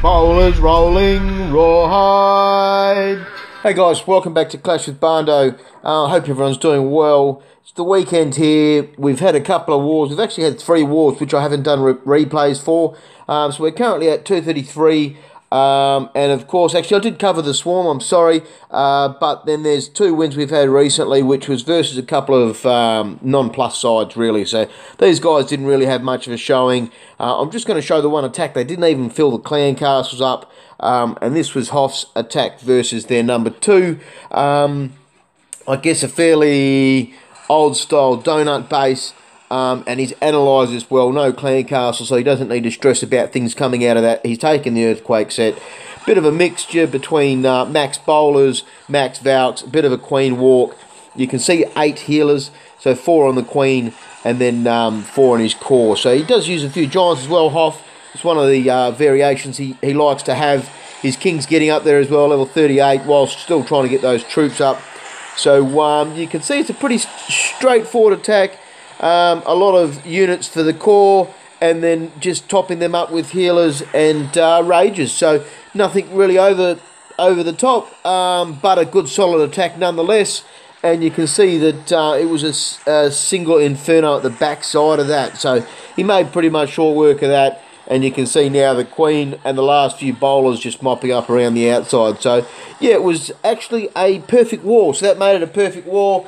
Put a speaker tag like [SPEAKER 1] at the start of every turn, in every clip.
[SPEAKER 1] Bowlers rolling rawhide. Hey guys, welcome back to Clash with Bando. Hope everyone's doing well. It's the weekend here. We've had a couple of wars. We've actually had 3 wars, which I haven't done replays for. So we're currently at 233. And of course, actually I did cover the Swarm, I'm sorry, but then there's 2 wins we've had recently, which was versus a couple of non-plus sides really, so these guys didn't really have much of a showing. I'm just going to show the one attack. They didn't even fill the clan castles up, and this was Hoff's attack versus their number 2. I guess a fairly old style donut base. And he's analysed as well, no clan castle, so he doesn't need to stress about things coming out of that. He's taken the earthquake set. Bit of a mixture between max bowlers, max valks, a bit of a queen walk. You can see 8 healers, so 4 on the queen and then 4 on his core. So he does use a few giants as well, Hoff. It's one of the variations he likes to have. His king's getting up there as well, level 38, whilst still trying to get those troops up. So you can see it's a pretty straightforward attack. A lot of units for the core, and then just topping them up with healers and rages. So nothing really over the top, but a good solid attack nonetheless. And you can see that it was a single inferno at the back side of that. So he made pretty much short work of that. And you can see now the queen and the last few bowlers just mopping up around the outside. So yeah, it was actually a perfect war. So that made it a perfect war.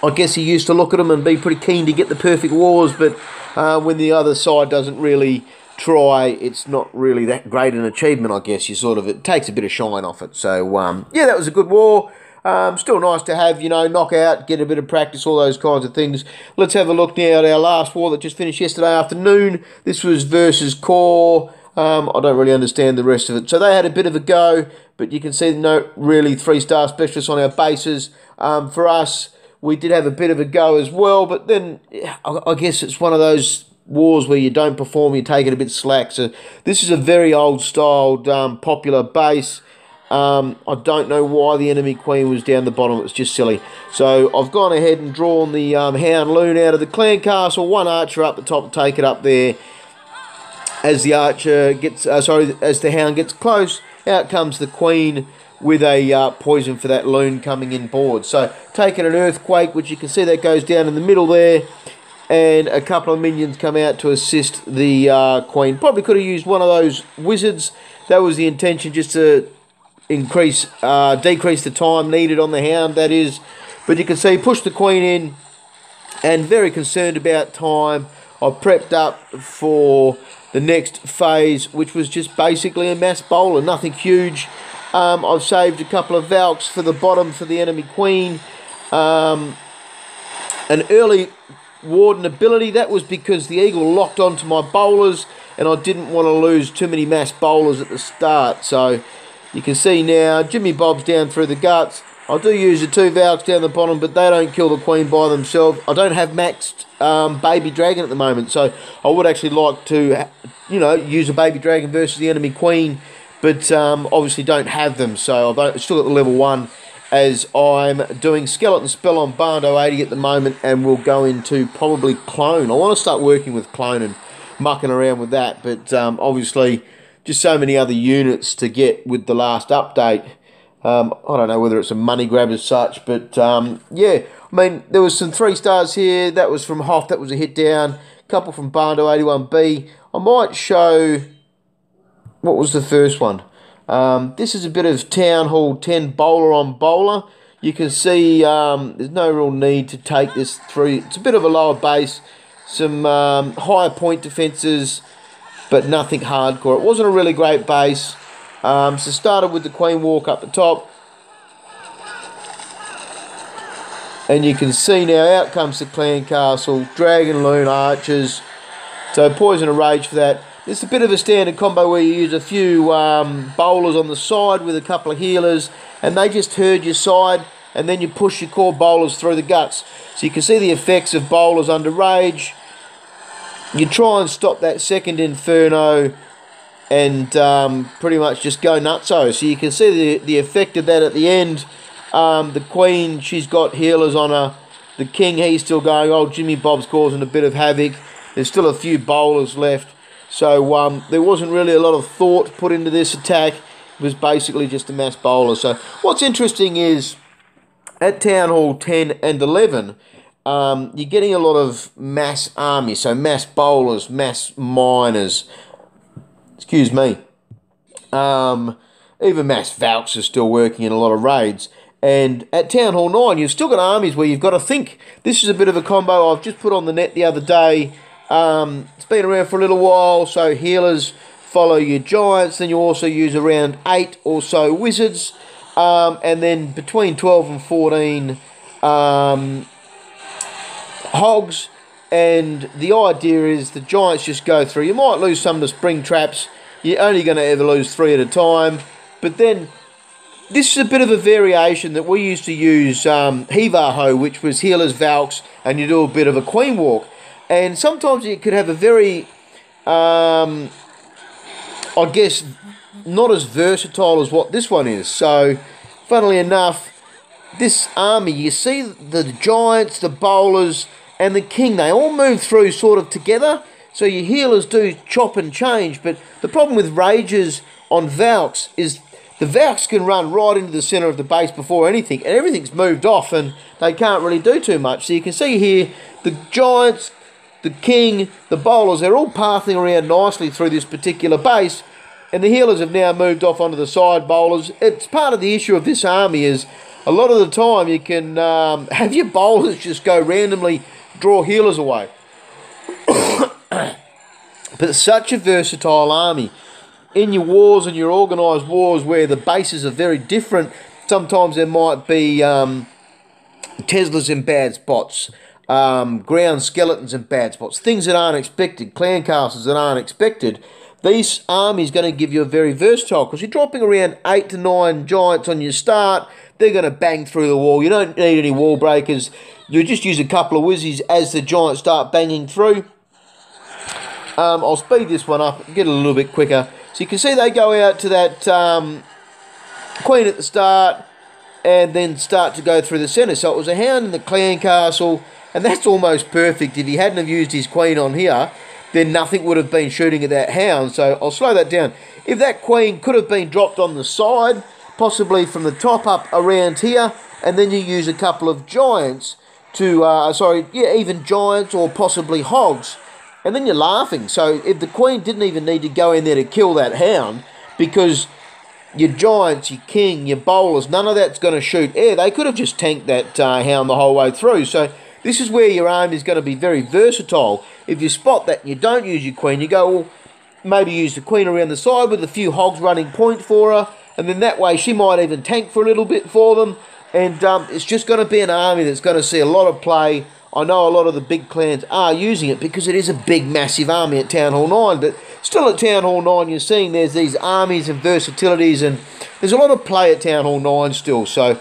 [SPEAKER 1] I guess he used to look at them and be pretty keen to get the perfect wars, but when the other side doesn't really try, it's not really that great an achievement, I guess. It takes a bit of shine off it. So, yeah, that was a good war. Still nice to have, knock out, get a bit of practice, all those kinds of things. Let's have a look now at our last war that just finished yesterday afternoon. This was versus Core. I don't really understand the rest of it. So they had a bit of a go, but you can see no really 3-star specialists on our bases. For us, we did have a bit of a go as well, but then I guess it's one of those wars where you don't perform, you take it a bit slack. So this is a very old-styled, popular base. I don't know why the enemy queen was down the bottom. It's just silly. So I've gone ahead and drawn the Hound Loon out of the clan castle. 1 archer up the top to take it up there. As the archer gets, as the hound gets close, out comes the queen with a poison for that loon coming in board. So taking an earthquake, which you can see that goes down in the middle there, and a couple of minions come out to assist the queen. Probably could have used one of those wizards. That was the intention, just to decrease the time needed on the hound, that is. But you can see, push the queen in, and very concerned about time. I prepped up for the next phase, which was just basically a mass bowler, nothing huge. I've saved a couple of valks for the bottom for the enemy queen. An early warden ability, that was because the eagle locked onto my bowlers and I didn't want to lose too many mass bowlers at the start. So you can see now Jimmy Bob's down through the guts. I do use the 2 valks down the bottom, but they don't kill the queen by themselves. I don't have maxed baby dragon at the moment, so I would actually like to, use a baby dragon versus the enemy queen. But obviously don't have them, so I've still got the level 1 as I'm doing Skeleton Spell on Bando 80 at the moment, and we'll go into probably Clone. I want to start working with Clone and mucking around with that, but obviously just so many other units to get with the last update. I don't know whether it's a money grab as such, but yeah, I mean, there was some 3 stars here. That was from Hoff, that was a hit down. A couple from Bando 81B. I might show... What was the first one? This is a bit of Town Hall 10 bowler on bowler. You can see there's no real need to take this through. It's a bit of a lower base, some higher point defences, but nothing hardcore. It wasn't a really great base. So started with the Queen Walk up the top. And you can see now, out comes the Clan Castle, Dragon Loon Archers. So Poison and Rage for that. It's a bit of a standard combo where you use a few bowlers on the side with a couple of healers, and they just herd your side, and then you push your core bowlers through the guts. So you can see the effects of bowlers under Rage. You try and stop that second Inferno and pretty much just go nutso. So you can see the effect of that at the end. The Queen, she's got healers on her. The King, he's still going. Oh, Jimmy Bob's causing a bit of havoc. There's still a few bowlers left. So there wasn't really a lot of thought put into this attack. It was basically just a mass bowler. So what's interesting is at Town Hall 10 and 11, you're getting a lot of mass armies, so mass bowlers, mass miners, excuse me. Even mass Valks are still working in a lot of raids. And at Town Hall 9, you've still got armies where you've got to think. This is a bit of a combo I've just put on the net the other day. It's been around for a little while, so healers follow your giants. Then you also use around 8 or so wizards. And then between 12 and 14 hogs. And the idea is the giants just go through. You might lose some of the spring traps. You're only going to ever lose 3 at a time. But then this is a bit of a variation that we used to use Hevaho, which was healers, Valks, and you do a bit of a queen walk. And sometimes you could have a very, I guess, not as versatile as what this one is. So, funnily enough, this army, you see the giants, the bowlers, and the king, they all move through sort of together. So your healers do chop and change. But the problem with rages on Valks is the Valks can run right into the centre of the base before anything, and everything's moved off, and they can't really do too much. So you can see here, the giants, the king, the bowlers, they're all pathing around nicely through this particular base, and the healers have now moved off onto the side bowlers. It's part of the issue of this army is a lot of the time you can have your bowlers just go randomly draw healers away. But it's such a versatile army. In your wars and your organised wars where the bases are very different, sometimes there might be Teslas in bad spots, ground skeletons in bad spots, things that aren't expected, clan castles that aren't expected. This army is going to give you a very versatile, because you're dropping around 8 to 9 giants on your start. They're going to bang through the wall. You don't need any wall breakers. You just use a couple of whizzies as the giants start banging through. I'll speed this one up, get a little bit quicker. So you can see they go out to that queen at the start and then start to go through the centre. So it was a hound in the clan castle, and that's almost perfect. If he hadn't have used his queen on here, then nothing would have been shooting at that hound. So I'll slow that down. If that queen could have been dropped on the side, possibly from the top up around here, and then you use a couple of giants to, even giants or possibly hogs, and then you're laughing. So if the queen didn't even need to go in there to kill that hound, because your giants, your king, your bowlers, none of that's going to shoot air. They could have just tanked that hound the whole way through. So this is where your army is going to be very versatile. If you spot that and you don't use your queen, you go, well, maybe use the queen around the side with a few hogs running point for her, and then that way she might even tank for a little bit for them. And it's just going to be an army that's going to see a lot of play. I know a lot of the big clans are using it because it is a big, massive army at Town Hall 9. But still at Town Hall 9, you're seeing there's these armies and versatilities, and there's a lot of play at Town Hall 9 still. So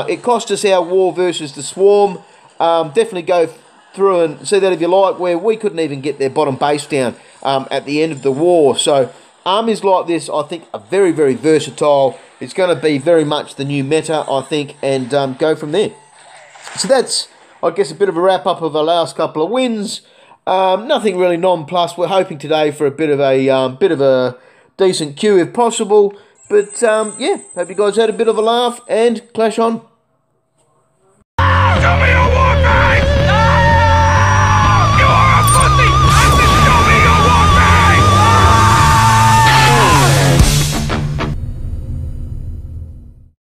[SPEAKER 1] it cost us our war versus the Swarm. Definitely go through and see that if you like, where we couldn't even get their bottom base down at the end of the war. So armies like this, I think, are very, very versatile. It's going to be very much the new meta, I think, and go from there. So that's, I guess, a bit of a wrap-up of our last couple of wins. Nothing really non-plus. We're hoping today for a bit of a decent queue if possible. But, yeah, hope you guys had a bit of a laugh, and clash on.